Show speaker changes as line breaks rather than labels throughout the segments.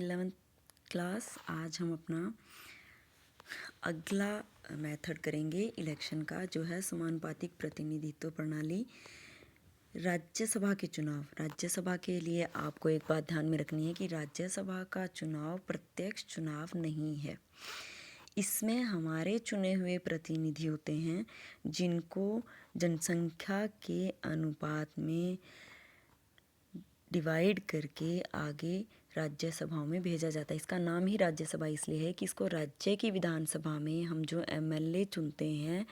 11th class. आज हम अपना अगला मेथड करेंगे इलेक्शन का, जो है समानुपातिक प्रतिनिधित्व प्रणाली। राज्यसभा के चुनाव। राज्यसभा के लिए आपको एक बात ध्यान में रखनी है कि राज्यसभा का चुनाव प्रत्यक्ष चुनाव नहीं है। इसमें हमारे चुने हुए प्रतिनिधि होते हैं जिनको जनसंख्या के अनुपात में डिवाइड करके आगे राज्यसभाओं में भेजा जाता है। इसका नाम ही राज्यसभा इसलिए है कि इसको राज्य की विधानसभा में हम जो एमएलए चुनते हैं,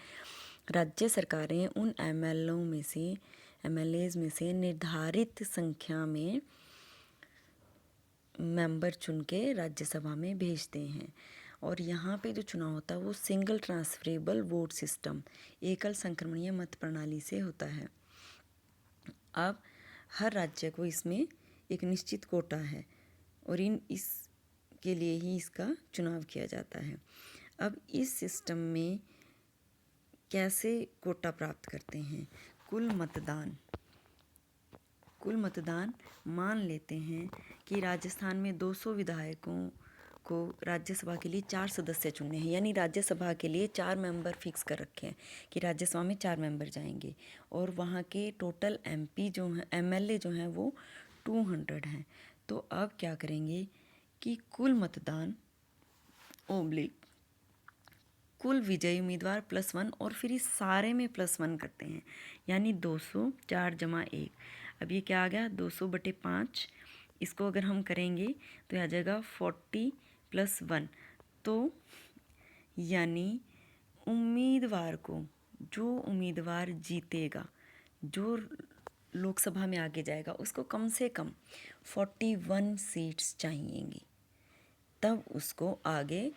राज्य सरकारें उन एमएलएज में से निर्धारित संख्या में मेंबर चुन के राज्यसभा में भेजते हैं। और यहाँ पे जो चुनाव होता है वो सिंगल ट्रांसफरेबल वोट सिस्टम, एकल संक्रमणीय मत प्रणाली से होता है। अब हर राज्य को इसमें एक निश्चित कोटा है और इसके लिए ही इसका चुनाव किया जाता है। अब इस सिस्टम में कैसे कोटा प्राप्त करते हैं? कुल मतदान मान लेते हैं कि राजस्थान में 200 विधायकों को राज्यसभा के लिए 4 सदस्य चुनने हैं, यानी राज्यसभा के लिए 4 मेंबर फिक्स कर रखे हैं कि राज्यसभा में 4 मेंबर जाएंगे और वहाँ के टोटल एमपी जो हैं, एमएलए जो हैं वो 200 हैं। तो अब क्या करेंगे कि कुल मतदान ओब्लिक कुल विजयी उम्मीदवार +1 और फिर इस सारे में +1 करते हैं, यानी 200 4 जमा 1। अब ये क्या आ गया? 200/5। इसको अगर हम करेंगे तो आ जाएगा 40 + 1। तो यानी उम्मीदवार को, जो उम्मीदवार जीतेगा, जो लोकसभा में आगे जाएगा, उसको कम से कम 41 सीट्स चाहिएंगी, तब उसको आगे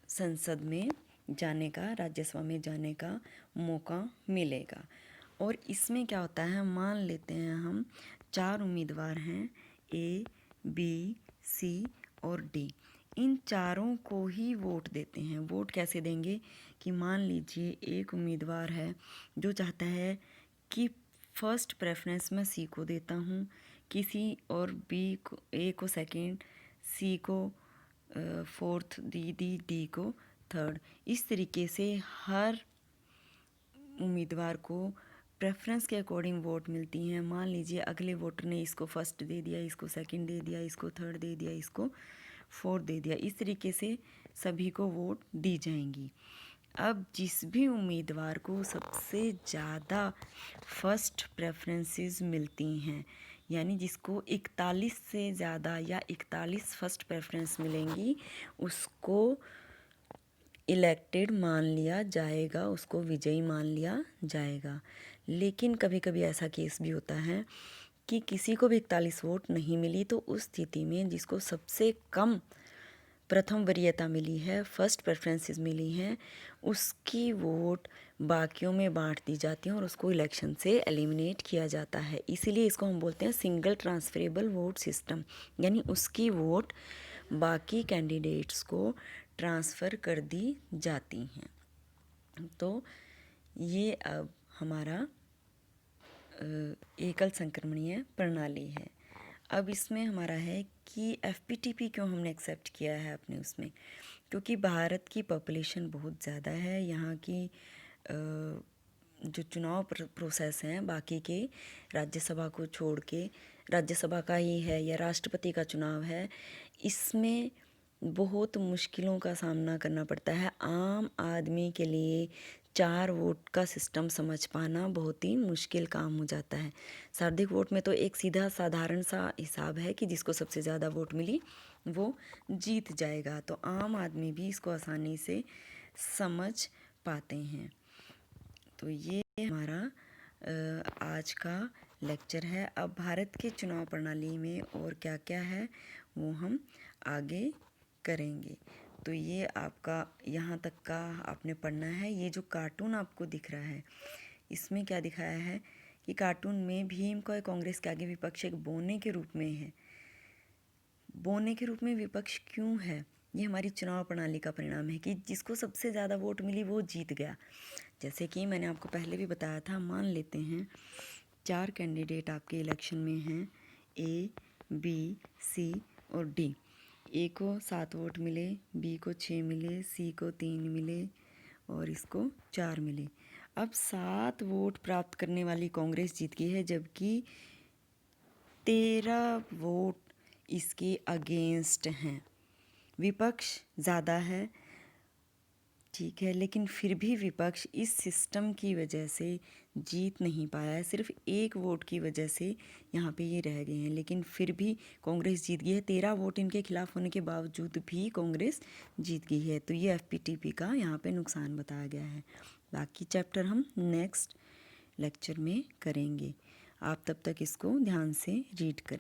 संसद में जाने का, राज्यसभा में जाने का मौका मिलेगा। और इसमें क्या होता है, मान लेते हैं हम 4 उम्मीदवार हैं, ए, बी, सी और डी। इन चारों को ही वोट देते हैं। वोट कैसे देंगे कि मान लीजिए एक उम्मीदवार है जो चाहता है कि फर्स्ट प्रेफरेंस मैं सी को देता हूँ, किसी और बी को, ए को सेकंड, सी को फोर्थ, डी को थर्ड। इस तरीके से हर उम्मीदवार को प्रेफरेंस के अकॉर्डिंग वोट मिलती हैं। मान लीजिए अगले वोटर ने इसको फर्स्ट दे दिया, इसको सेकंड दे दिया, इसको थर्ड दे दिया, इसको फोर्थ दे दिया। इस तरीके से सभी को वोट दी जाएंगी। अब जिस भी उम्मीदवार को सबसे ज़्यादा फर्स्ट प्रेफरेंसेस मिलती हैं, यानी जिसको 41 से ज़्यादा या 41 फर्स्ट प्रेफरेंस मिलेंगी, उसको इलेक्टेड मान लिया जाएगा, उसको विजयी मान लिया जाएगा। लेकिन कभी कभी ऐसा केस भी होता है कि किसी को भी 41 वोट नहीं मिली, तो उस स्थिति में जिसको सबसे कम प्रथम वरीयता मिली है, फर्स्ट प्रेफरेंसेस मिली हैं, उसकी वोट बाकियों में बांट दी जाती हैं और उसको इलेक्शन से एलिमिनेट किया जाता है। इसीलिए इसको हम बोलते हैं सिंगल ट्रांसफरेबल वोट सिस्टम, यानी उसकी वोट बाकी कैंडिडेट्स को ट्रांसफ़र कर दी जाती हैं। तो ये अब हमारा एकल संक्रमणीय प्रणाली है। अब इसमें हमारा है कि एफपीटीपी क्यों हमने एक्सेप्ट किया है अपने उसमें, क्योंकि भारत की पॉपुलेशन बहुत ज़्यादा है। यहाँ की जो चुनाव प्रोसेस हैं बाकी के राज्यसभा को छोड़ के, राज्यसभा का ही है या राष्ट्रपति का चुनाव है, इसमें बहुत मुश्किलों का सामना करना पड़ता है। आम आदमी के लिए 4 वोट का सिस्टम समझ पाना बहुत ही मुश्किल काम हो जाता है। सर्वाधिक वोट में तो एक सीधा साधारण सा हिसाब है कि जिसको सबसे ज़्यादा वोट मिली वो जीत जाएगा, तो आम आदमी भी इसको आसानी से समझ पाते हैं। तो ये हमारा आज का लेक्चर है। अब भारत के चुनाव प्रणाली में और क्या क्या है वो हम आगे करेंगे। तो ये आपका यहाँ तक का आपने पढ़ना है। ये जो कार्टून आपको दिख रहा है, इसमें क्या दिखाया है कि कार्टून में भीम को कांग्रेस के आगे विपक्ष एक बोने के रूप में है। बोने के रूप में विपक्ष क्यों है? ये हमारी चुनाव प्रणाली का परिणाम है कि जिसको सबसे ज़्यादा वोट मिली वो जीत गया। जैसे कि मैंने आपको पहले भी बताया था, मान लेते हैं 4 कैंडिडेट आपके इलेक्शन में हैं, ए, बी, सी और डी, ए को 7 वोट मिले, बी को 6 मिले, सी को 3 मिले और इसको 4 मिले। अब 7 वोट प्राप्त करने वाली कांग्रेस जीत गई है, जबकि 13 वोट इसके अगेंस्ट हैं। विपक्ष ज़्यादा है, ठीक है, लेकिन फिर भी विपक्ष इस सिस्टम की वजह से जीत नहीं पाया है। सिर्फ 1 वोट की वजह से यहाँ पे ये रह गए हैं, लेकिन फिर भी कांग्रेस जीत गई है। 13 वोट इनके खिलाफ होने के बावजूद भी कांग्रेस जीत गई है। तो ये एफपीटीपी का यहाँ पे नुकसान बताया गया है। बाकी चैप्टर हम नेक्स्ट लेक्चर में करेंगे। आप तब तक इसको ध्यान से रीड करें।